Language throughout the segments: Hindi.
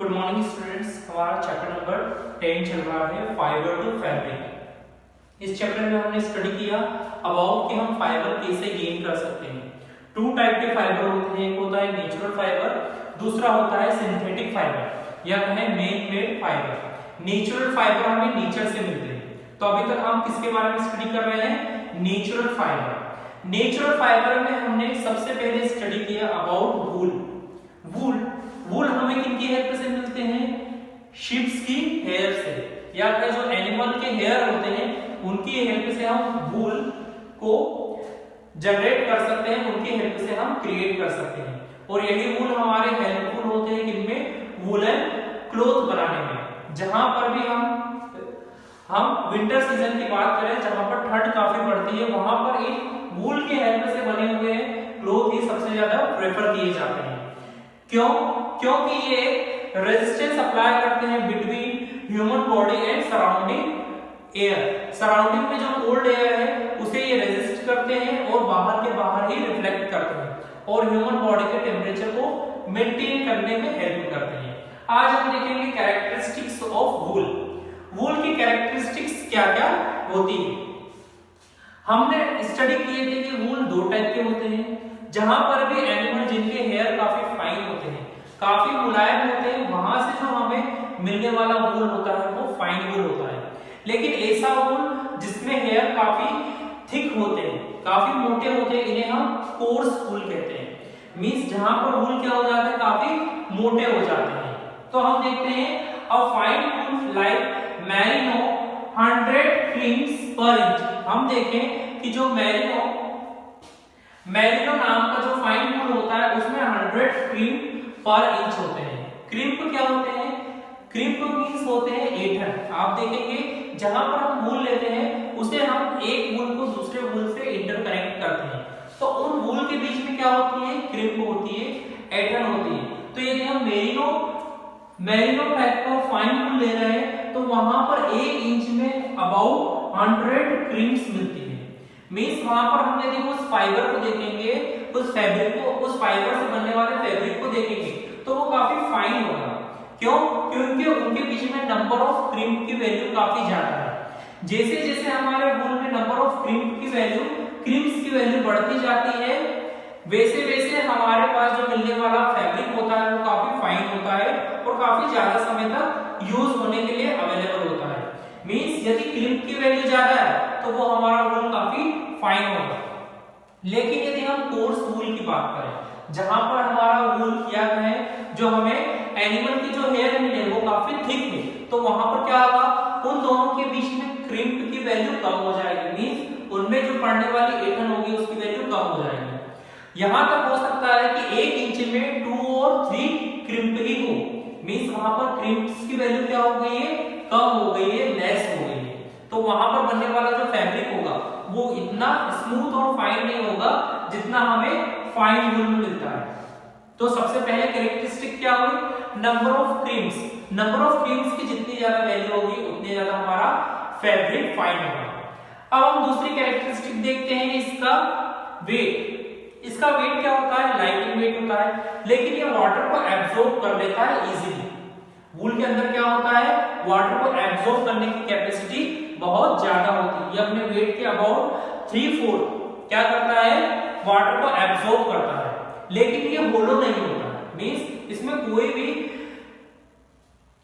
Good morning students. हमारा चैप्टर नंबर 10 चल रहा है फाइबर टू फैब्रिक। इस चैप्टर में हमने स्टडी किया अबाउट कि हम फाइबर कैसे गेन कर सकते हैं। टू टाइप के फाइबर होते हैं, एक होता है नेचुरल फाइबर, दूसरा होता है सिंथेटिक फाइबर या कहें man made fibre. Natural fibre हमें नेचर से मिलते हैं, तो अभी तक हम किसके बारे में स्टडी कर रहे हैं? Natural fibre. नेचुरल फाइबर में हमने सबसे पहले स्टडी किया अबाउट वूल। वूल हमें किनकी हेल्प से मिलते हैं? शिप्स की हेयर से, या फिर जो एनिमल के हेयर होते हैं उनकी हेल्प से हम वूल को जनरेट कर सकते हैं, उनकी हेल्प से हम क्रिएट कर सकते हैं। और यही वूल हमारे हेल्पफुल होते हैं किनमें? वूलन क्लॉथ बनाने में। जहां पर भी हम विंटर सीजन की बात करें, जहां पर ठंड काफी पड़ती है, वहां पर इन वूल के हेल्प से बने हुए क्लॉथ ही सबसे ज्यादा प्रेफर किए जाते हैं। क्यों? क्योंकि ये रेजिस्टेंस अप्लाई करते हैं between human body and surrounding air. Surrounding में जो कोल्ड एयर है उसे ये रेजिस्ट करते हैं और बाहर के बाहर ही रिफ्लेक्ट करते हैं और ह्यूमन बॉडी के टेम्परेचर को मेंटेन करने में हेल्प करते हैं। आज हम देखेंगे कैरेक्टरिस्टिक्स ऑफ वूल। वूल की कैरेक्टरिस्टिक्स क्या क्या होती है। हमने स्टडी किए थे कि वूल दो टाइप के होते हैं। जहां पर भी एनिमल जिनके हेयर काफी फाइन होते हैं, काफी मुलायम होते हैं, वहां से जो हमें मिलने वाला वूल होता है वो फाइन वूल होता है। लेकिन ऐसा वूल जिसमें हेयर काफी थिक होते हैं, काफी मोटे होते हैं, इन्हें हम कोर्स वूल कहते हैं। मींस जहां पर वूल क्या हो जाता है? काफी मोटे हो जाते हैं। तो हम देखते हैं a fine wool like merino 100 crimps per inch. हम देखें कि जो मैरिनो नाम का जो फाइन वूल होता है उसमें 100 क्रीम पर इंच होते हैं। क्रीम्प क्या होते हैं? क्रीम्प मींस होते हैं एठन। आप देखेंगे जहां पर हम वूल लेते हैं उसे हम एक वूल को दूसरे वूल से इंटरकनेक्ट करते हैं, तो उन वूल के बीच में क्या होती है? क्रीम्प होती है, एठन होती है। तो यदि हम मैरिनो टाइप का फाइन वूल ले रहे हैं तो वहां पर 1 इंच में अबाउट 100 क्रीम्स मिलती है। मींस वहां पर हम यदि उस फाइबर को देखेंगे, उस फैब्रिक को, उस फाइबर से बनने वाले फैब्रिक को देखेंगे तो वो काफी फाइन होगा। क्यों? क्योंकि उनके बीच में नंबर ऑफ क्रीम्प की वैल्यू काफी ज्यादा है। जैसे जैसे हमारे वूल में नंबर ऑफ क्रीम्स की वैल्यू बढ़ती जाती है, वैसे वैसे हमारे पास जो मिलने वाला फैब्रिक होता है वो काफी फाइन होता है और काफी ज्यादा समय तक यूज होने के लिए अवेलेबल होता है। मींस यदि क्रीम्प की वैल्यू ज्यादा है तो वो हमारा वूल काफी फाइन होगा। लेकिन यदि हम कोर्स वूल की बात करें, जहां पर हमारा वूल क्या है, जो हमें एनिमल की जो हेयर मिले वो काफी थिक है, तो वहां पर क्या होगा? उन दोनों के बीच में क्रीम्प की वैल्यू कम हो जाएगी। मींस उनमें जो पड़ने वाली एठन होगी उसकी वैल्यू कम हो जाएगी। यहां तक हो सकता है कि 1 इंच में 2 और 3 क्रीम्प ही हो। मींस वहां पर क्रीम्प्स की वैल्यू क्या हो गई है? कम हो गई है, लेस हो गई है। तो वहां पर बनने वाला जो फैब्रिक होगा वो इतना स्मूथ और फाइन नहीं होगा जितना हमें फाइन वूल में मिलता है। तो सबसे पहले कैरेक्टरिस्टिक क्या हुई? Number of creams. Number of creams की जितनी ज्यादा वैल्यू होगी उतनी ज्यादा हमारा फैब्रिक फाइन होगा। अब हम दूसरी कैरेक्टरिस्टिक देखते हैं, इसका वेट। इसका वेट क्या होता है? लाइटिंग वेट होता है, लेकिन ये वाटर को एब्जॉर्ब कर लेता है इजीली। वूल के अंदर क्या होता है? वाटर को एब्जॉर्ब करने की कैपेसिटी बहुत ज्यादा होती है। ये अपने वेट के अबाउट 3/4 क्या करता है? वाटर को एब्जॉर्ब करता है। लेकिन ये होलो नहीं होता, मींस इसमें कोई भी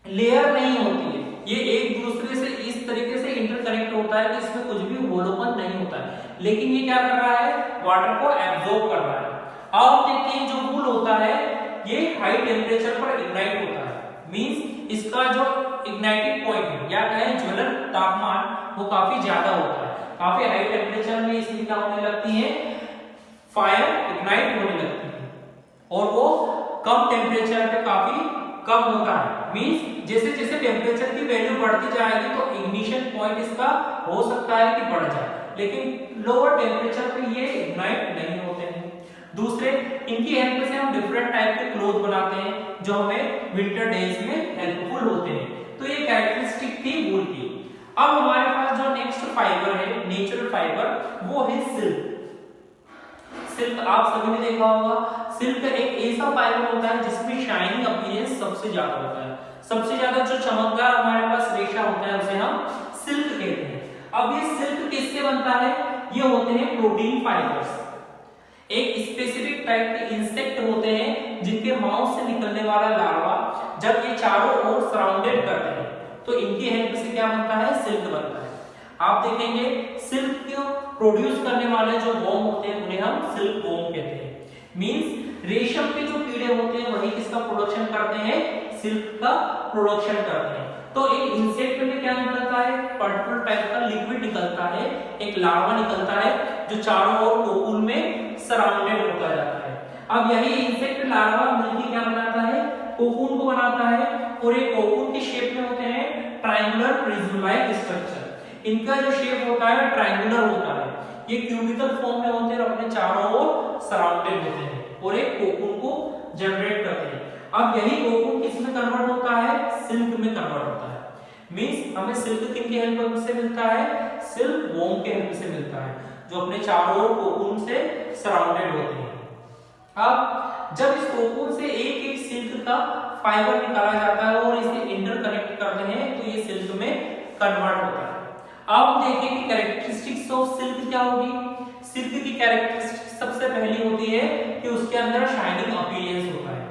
लेयर नहीं होती है। ये एक दूसरे से इस तरीके से इंटरकनेक्ट होता है कि इसमें कुछ भी होलोपन नहीं होता है। लेकिन ये क्या कर रहा है? वाटर को एब्जॉर्ब कर रहा है। अब देखते हैं जो वूल होता है ये हाई टेम्परेचर पर इग्नाइट होता है। मींस इसका जो इग्नाइटिंग पॉइंट है या कहें ज्वलन तापमान वो काफी ज्यादा होता है। काफी हाई टेम्परेचर में इसमें क्या होने लगती है? फायर इग्नाइट होने लगती है और वो कम टेम्परेचर पे काफी कम होता है। मींस जैसे जैसे टेम्परेचर की वैल्यू बढ़ती जाएगी तो इग्निशन पॉइंट इसका हो सकता है कि बढ़ जाए, लेकिन लोअर टेम्परेचर पे ये इग्नाइट नहीं होते हैं। दूसरे, इनकी हेल्प से हम डिफरेंट टाइप के क्लॉथ बनाते हैं जो हमें विंटर डेज में हेल्पफुल होते हैं। तो ये कैरेक्टरिस्टिक थी वूल की। अब हमारे पास जो नेक्स्ट फाइबर है, नेचुरल फाइबर, वो है सिल्क। सिल्क आप सभी ने देखा होगा, सिल्क एक ऐसा फाइबर होता है जिसमें शाइनिंग अपीयरेंस सबसे ज्यादा होता है। सबसे ज्यादा जो चमकदार हमारे पास रेशा होता है उसे हम सिल्क कहते हैं। अब ये सिल्क किससे बनता है? ये होते हैं प्रोटीन फाइबर्स। एक स्पेसिफिक टाइप के इंसेक्ट होते हैं जिनके माउथ से निकलने वाला लार्वा जब ये चारों ओर सराउंडेड करते हैं तो इनकी हेल्प से क्या बनता है? सिल्क बनता है। आप देखेंगे सिल्क को प्रोड्यूस करने वाले जो वॉर्म होते हैं उन्हें हम सिल्क वॉर्म कहते हैं। मींस रेशम के जो कीड़े होते हैं वही किसका प्रोडक्शन करते हैं? सिल्क का प्रोडक्शन करते हैं। तो एक इंसेक्ट में क्या निकलता है? पर्टिकुलर टाइप का लिक्विड निकलता है, एक लार्वा निकलता है जो चारों ओर कोकून में सराउंडेड होता जाता है। अब यही इंसेक्ट लार्वा मिलकर क्या बनाता है? कोकून को बनाता है और ये कोकून के शेप में होते हैं ट्रायंगुलर प्रिज्म लाइक स्ट्रक्चर। इनका जो शेप होता है ट्रायंगुलर होता है, ये क्यूबिकल फॉर्म में होते हैं और अपने चारों ओर सराउंडेड होते हैं और एक कोकून को जनरेट करते हैं। अब यही कोकून किसमें कन्वर्ट होता है? सिल्क में कन्वर्ट होता है। मींस हमें सिल्क किनकी हेल्प से मिलता है? सिल्क वॉर्म के हेल्प से मिलता है जो अपने चारों ओर कोकून से सराउंडेड होते हैं। अब जब इस कोकून से एक एक सिल्क का फाइबर निकाला जाता है और इसे इंटरकनेक्ट करते हैं तो ये सिल्क में कन्वर्ट होता है। अब देखें कि कैरेक्टरिस्टिक्स ऑफ सिल्क क्या होगी। सिल्क की कैरेक्टरिस्टिक सबसे पहली होती है कि उसके अंदर शाइनिंग अपीयरेंस होता है।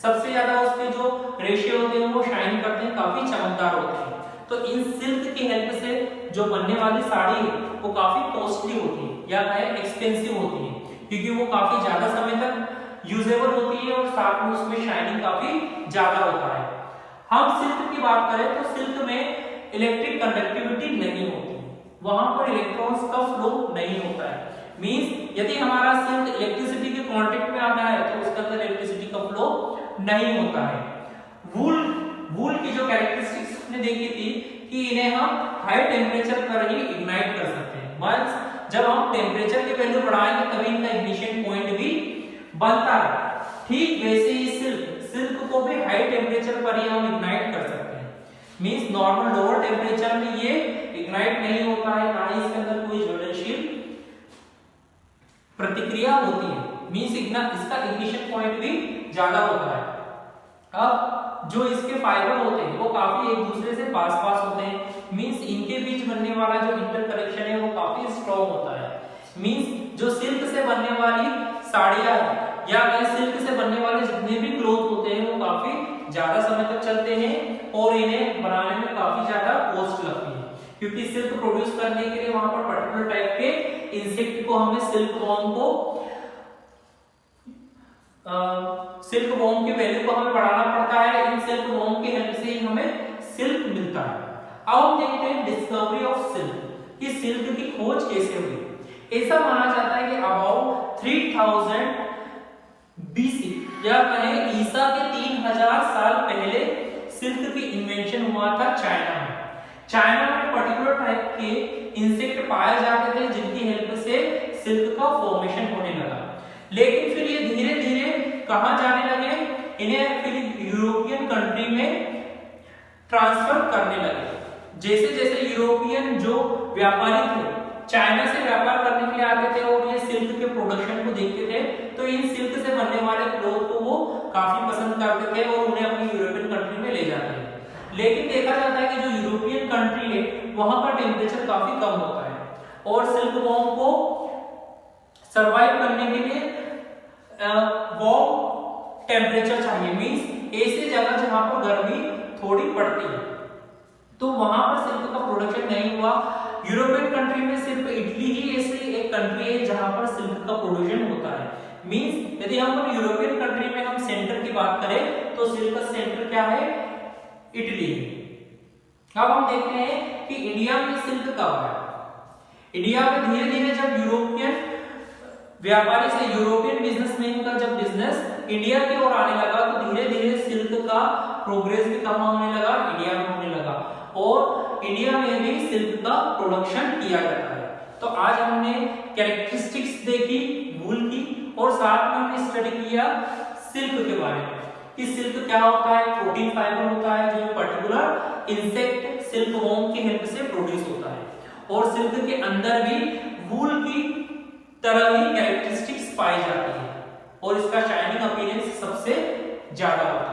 सबसे ज्यादा उसके जो रेशे होते हैं वो शाइन करते हैं, काफी चमकदार होते हैं। तो इन सिल्क की हेल्प से जो बनने वाली साड़ी है वो काफी कॉस्टली होती है या एक्सपेंसिव होती है क्योंकि वो काफी ज्यादा समय तक यूजेबल होती है और साथ में उसमें शाइनिंग काफी ज्यादा होता है। हम सिल्क की बात करें तो सिल्क में इलेक्ट्रिक कंडक्टिविटी नहीं होती, वहां पर इलेक्ट्रॉन्स का फ्लो नहीं होता है। मींस यदि हमारा सिल्क इलेक्ट्रिसिटी के कांटेक्ट में आता है तो उसके अंदर इलेक्ट्रिसिटी का फ्लो नहीं होता है। वूल की जो कैरेक्टरिस्टिक्स हमने देखी थी कि इन्हें हम हाई टेम्परेचर पर ही इग्नाइट कर सकते हैं। मींस जब हम टेम्परेचर की वैल्यू बढ़ाएंगे तभी इनका इग्निशन पॉइंट भी बनता है। ठीक वैसे ही सिल्क को भी हाई टेम्परेचर पर ही हम इग्नाइट कर सकते हैं। मींस नॉर्मल लोअर टेम्परेचर में ये इग्नाइट नहीं होता है, ना ही इसके अंदर कोई ज्वलनशील प्रतिक्रिया होती है। मींस इसका इग्निशन पॉइंट भी ज्यादा होता है। अब जो इसके फाइबर होते हैं वो काफी एक दूसरे से पास होते हैं। मींस इनके बीच बनने वाला जो इंटरकनेक्शन है वो काफी स्ट्रॉन्ग होता है। मींस जो सिल्क से बनने वाली साड़ियां या सिल्क से बनने वाले जितने भी क्लॉथ होते हैं वो काफी ज्यादा समय तक चलते हैं और इन्हें बनाने में काफी ज्यादा कॉस्ट लगती है क्योंकि सिल्क प्रोड्यूस करने के लिए वहां पर पर्टिकुलर टाइप के इंसेक्ट को हमें सिल्क वॉर्म की वैल्यू को हमें बढ़ाना पड़ता है। इन सिल्क वॉर्म की हेल्प से ही हमें सिल्क मिलता है। अब हम देखते हैं डिस्कवरी ऑफ सिल्क कि सिल्क की खोज कैसे हुई। ऐसा माना जाता है कि अबाउट 3000 BC या कहें ईसा के 3000 साल पहले सिल्क की इन्वेंशन हुआ था चाइना में। चाइना में पर्टिकुलर टाइप के इंसेक्ट पाए जाते थे जिनकी हेल्प से सिल्क का फॉर्मेशन होने लगा। लेकिन फिर ये धीरे धीरे कहां जाने लगे? इन्हें फिर यूरोपियन कंट्री में ट्रांसफर करने लगे। जैसे जैसे यूरोपियन जो व्यापारी थे चाइना से व्यापार करने के लिए आते थे और ये सिल्क के प्रोडक्शन को देखते थे तो इन सिल्क से बनने वाले क्लॉथ को वो काफी पसंद करते थे और उन्हें अपनी यूरोपियन कंट्री में ले जाते थे। लेकिन देखा जाता है कि जो यूरोपियन कंट्री है वहां का टेम्परेचर काफी कम होता है और सिल्क वॉर्म को सरवाइव करने के लिए वार्म टेम्परेचर चाहिए। मींस ऐसी जगह जहां पर गर्मी थोड़ी पड़ती है तो वहां पर सिल्क का प्रोडक्शन नहीं हुआ। यूरोपियन कंट्री में सिर्फ इटली ही ऐसी एक कंट्री है जहां पर सिल्क का प्रोडक्शन होता है। मींस यदि हम यूरोपियन कंट्री में हम सेंटर की बात करें तो सिल्क का सेंटर क्या है? इटली। अब हम देखते हैं कि इंडिया में सिल्क कब आया। इंडिया में धीरे धीरे जब यूरोपियन व्यापारी से यूरोपियन बिजनेसमैन का जब बिजनेस इंडिया की ओर आने लगा तो धीरे धीरे सिल्क का प्रोग्रेस भी कहां होने लगा? इंडिया में होने लगा और इंडिया में भी सिल्क का प्रोडक्शन किया जाता है। तो आज हमने कैरेक्टरिस्टिक्स देखी वूल की और साथ में हमने स्टडी किया सिल्क के बारे में कि सिल्क क्या होता है। प्रोटीन फाइबर होता है जो पर्टिकुलर इंसेक्ट सिल्क वॉर्म की हेल्प से प्रोड्यूस होता है और सिल्क के अंदर भी वूल की तरह ही कैरेक्टरिस्टिक्स पाई जाती है और इसका शाइनिंग अपीयरेंस सबसे ज्यादा होता है।